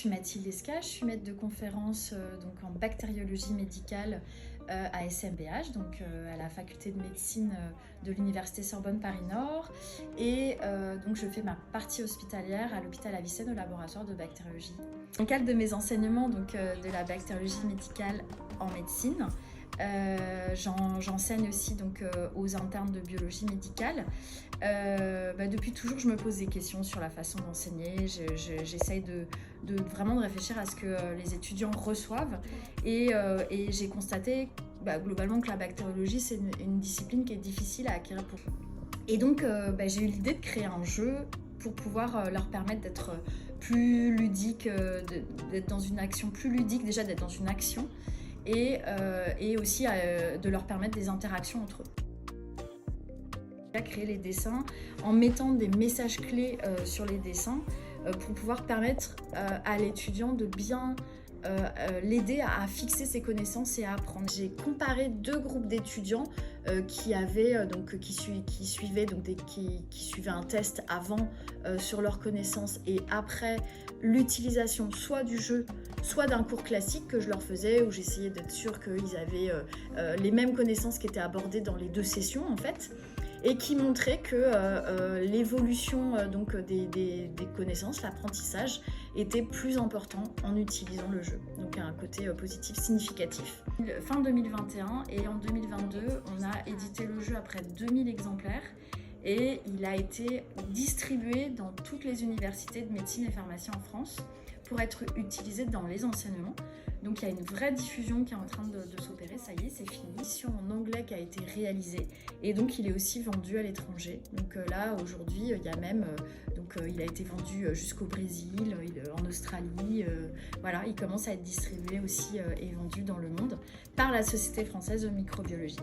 Je suis Mathilde Esca, je suis maître de conférence donc en bactériologie médicale à SMBH, donc à la faculté de médecine de l'université Sorbonne Paris Nord. Et donc je fais ma partie hospitalière à l'hôpital Avicenne au laboratoire de bactériologie. Dans le cadre de mes enseignements de la bactériologie médicale en médecine, j'enseigne aussi aux internes de biologie médicale. Depuis toujours, je me pose des questions sur la façon d'enseigner. J'essaye vraiment de réfléchir à ce que les étudiants reçoivent. Et j'ai constaté globalement que la bactériologie, c'est une discipline qui est difficile à acquérir pour eux. Et donc, j'ai eu l'idée de créer un jeu pour pouvoir leur permettre d'être plus ludique, d'être dans une action plus ludique, déjà d'être dans une action, et aussi de leur permettre des interactions entre eux. J'ai créé les dessins en mettant des messages clés sur les dessins pour pouvoir permettre à l'étudiant de bien l'aider à fixer ses connaissances et à apprendre. J'ai comparé deux groupes d'étudiants qui suivaient un test avant sur leurs connaissances et après l'utilisation soit du jeu, soit d'un cours classique que je leur faisais, où j'essayais d'être sûre qu'ils avaient les mêmes connaissances qui étaient abordées dans les deux sessions en fait, et qui montrait que l'évolution des connaissances, l'apprentissage, était plus important en utilisant le jeu. Donc un côté positif significatif. Fin 2021 et en 2022, on a édité le jeu après 2000 exemplaires et il a été distribué dans toutes les universités de médecine et pharmacie en France pour être utilisé dans les enseignements. Donc il y a une vraie diffusion qui est en train de s'opérer, ça y est, c'est fini. Une édition en anglais qui a été réalisée et donc il est aussi vendu à l'étranger. Donc là aujourd'hui il y a même, il a été vendu jusqu'au Brésil, en Australie, voilà, il commence à être distribué aussi et vendu dans le monde par la Société française de microbiologie.